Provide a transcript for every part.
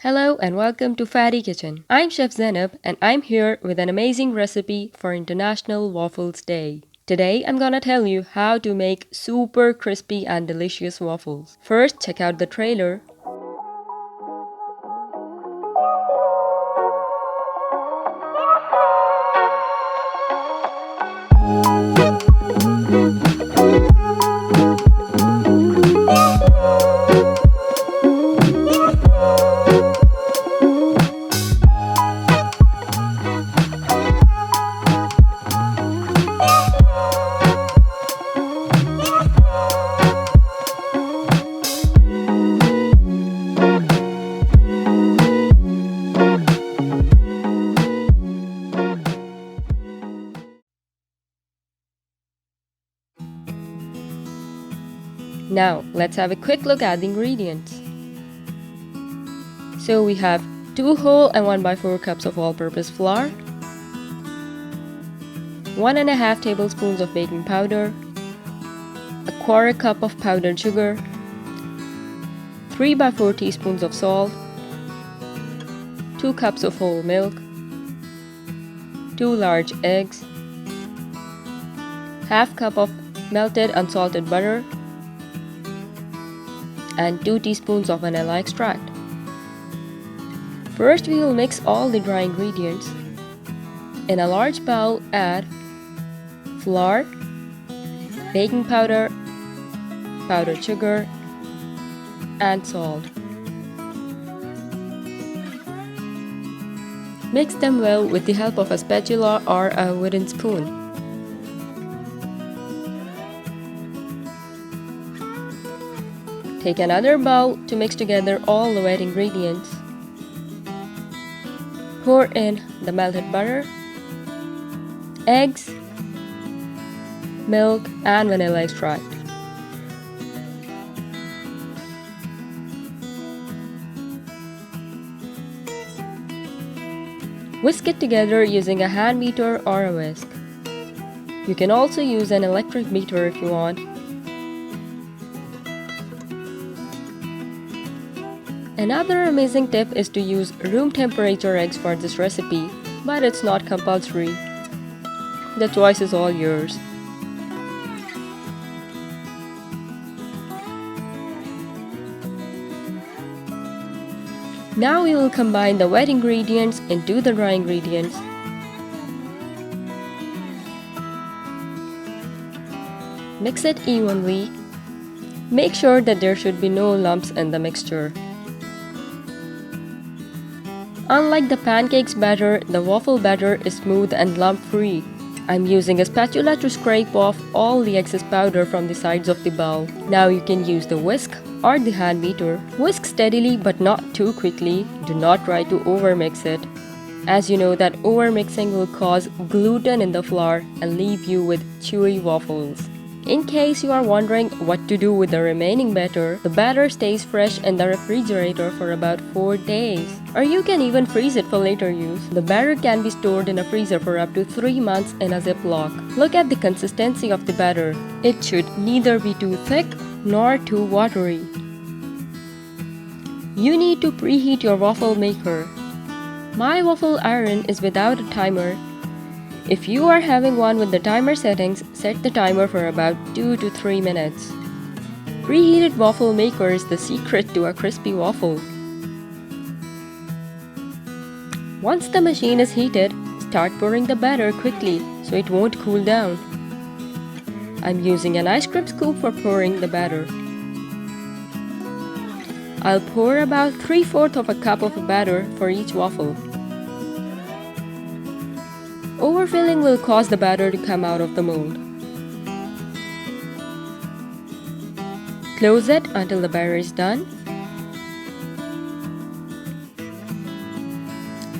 Hello and welcome to Fatty Kitchen. I'm Chef Zainab and I'm here with an amazing recipe for International Waffles Day. Today I'm gonna tell you how to make super crispy and delicious waffles. First, check out the trailer. Now, let's have a quick look at the ingredients. So we have 2 whole and 1/4 cups of all-purpose flour, 1½ tablespoons of baking powder, 1/4 cup of powdered sugar, 3/4 teaspoons of salt, 2 cups of whole milk, 2 large eggs, ½ cup of melted unsalted butter, and 2 teaspoons of vanilla extract. First, we will mix all the dry ingredients. In a large bowl, add flour, baking powder, powdered sugar, and salt. Mix them well with the help of a spatula or a wooden spoon. Take another bowl to mix together all the wet ingredients. Pour in the melted butter, eggs, milk, and vanilla extract. Whisk it together using a hand beater or a whisk. You can also use an electric beater if you want. Another amazing tip is to use room temperature eggs for this recipe, but it's not compulsory. The choice is all yours. Now we will combine the wet ingredients into the dry ingredients. Mix it evenly. Make sure that there should be no lumps in the mixture. Unlike the pancakes batter, the waffle batter is smooth and lump-free. I'm using a spatula to scrape off all the excess powder from the sides of the bowl. Now you can use the whisk or the hand beater. Whisk steadily but not too quickly. Do not try to overmix it, as you know that overmixing will cause gluten in the flour and leave you with chewy waffles. In case you are wondering what to do with the remaining batter, the batter stays fresh in the refrigerator for about 4 days. Or you can even freeze it for later use. The batter can be stored in a freezer for up to 3 months in a Ziploc. Look at the consistency of the batter. It should neither be too thick nor too watery. You need to preheat your waffle maker. My waffle iron is without a timer. If you are having one with the timer settings, set the timer for about 2 to 3 minutes. Preheated waffle maker is the secret to a crispy waffle. Once the machine is heated, start pouring the batter quickly so it won't cool down. I'm using an ice cream scoop for pouring the batter. I'll pour about 3/4 of a cup of batter for each waffle. Overfilling will cause the batter to come out of the mold. Close it until the batter is done.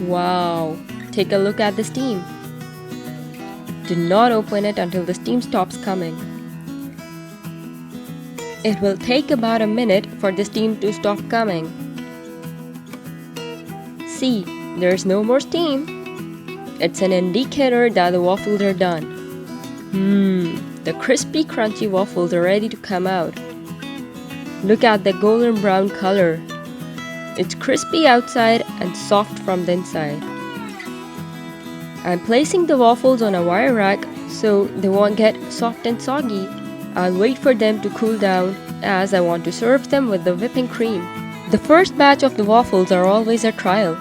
Wow! Take a look at the steam. Do not open it until the steam stops coming. It will take about a minute for the steam to stop coming. See, there's no more steam. It's an indicator that the waffles are done. The crispy crunchy waffles are ready to come out. Look at the golden brown color. It's crispy outside and soft from the inside. I'm placing the waffles on a wire rack so they won't get soft and soggy. I'll wait for them to cool down as I want to serve them with the whipping cream. The first batch of the waffles are always a trial.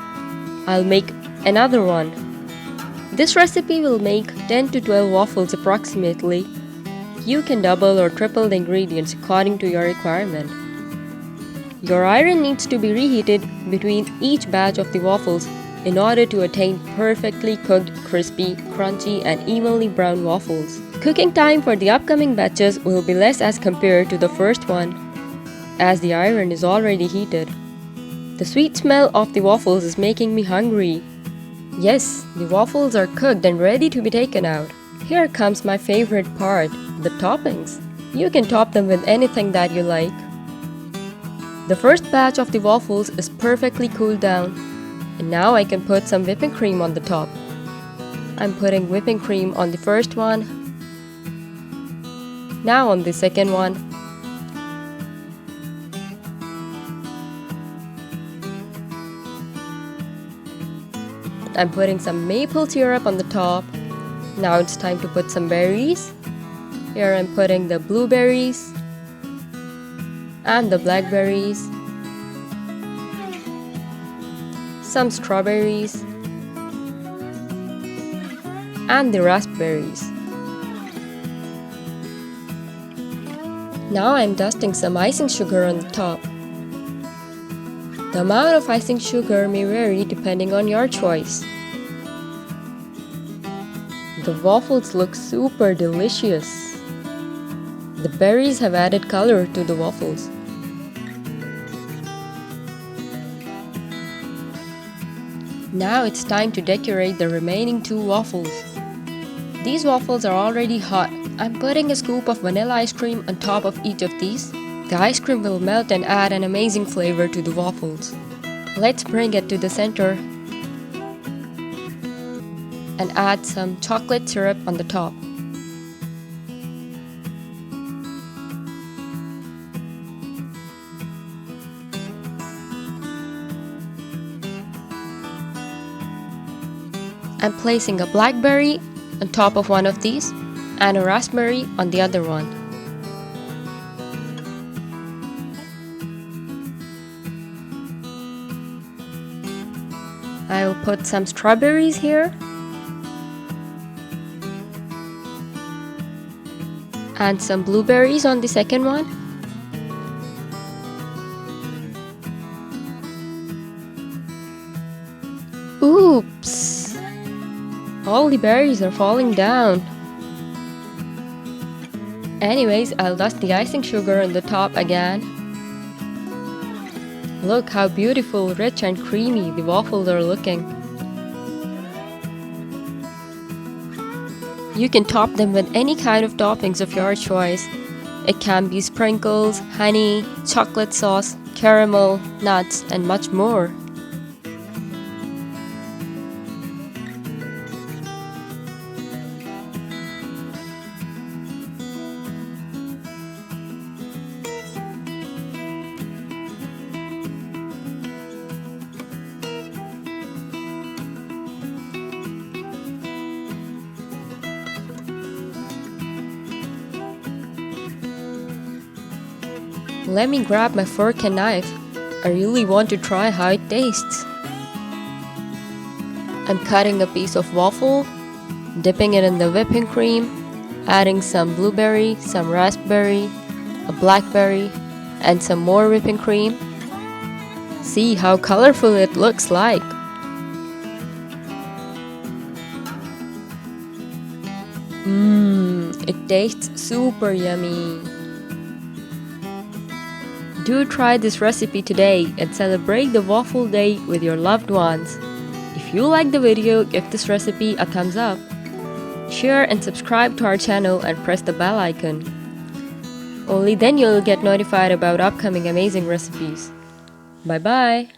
I'll make another one. This recipe will make 10 to 12 waffles approximately. You can double or triple the ingredients according to your requirement. Your iron needs to be reheated between each batch of the waffles in order to attain perfectly cooked, crispy, crunchy, and evenly brown waffles. Cooking time for the upcoming batches will be less as compared to the first one, as the iron is already heated. The sweet smell of the waffles is making me hungry. Yes, the waffles are cooked and ready to be taken out. Here comes my favorite part, the toppings. You can top them with anything that you like. The first batch of the waffles is perfectly cooled down, and now I can put some whipping cream on the top. I'm putting whipping cream on the first one, now on the second one, I'm putting some maple syrup on the top. Now it's time to put some berries. Here I'm putting the blueberries and the blackberries, some strawberries, and the raspberries. Now I'm dusting some icing sugar on the top. The amount of icing sugar may vary depending on your choice. The waffles look super delicious. The berries have added color to the waffles. Now it's time to decorate the remaining 2 waffles. These waffles are already hot. I'm putting a scoop of vanilla ice cream on top of each of these. The ice cream will melt and add an amazing flavor to the waffles. Let's bring it to the center and add some chocolate syrup on the top. I'm placing a blackberry on top of one of these and a raspberry on the other one. I will put some strawberries here and some blueberries on the second one. Oops! All the berries are falling down. Anyways, I'll dust the icing sugar on the top again. Look how beautiful, rich and creamy the waffles are looking. You can top them with any kind of toppings of your choice. It can be sprinkles, honey, chocolate sauce, caramel, nuts, and much more. Let me grab my fork and knife. I really want to try how it tastes. I'm cutting a piece of waffle, dipping it in the whipping cream, adding some blueberry, some raspberry, a blackberry, and some more whipping cream. See how colorful it looks like. It tastes super yummy. Do try this recipe today and celebrate the waffle day with your loved ones. If you like the video, give this recipe a thumbs up. Share and subscribe to our channel and press the bell icon. Only then you'll get notified about upcoming amazing recipes. Bye bye!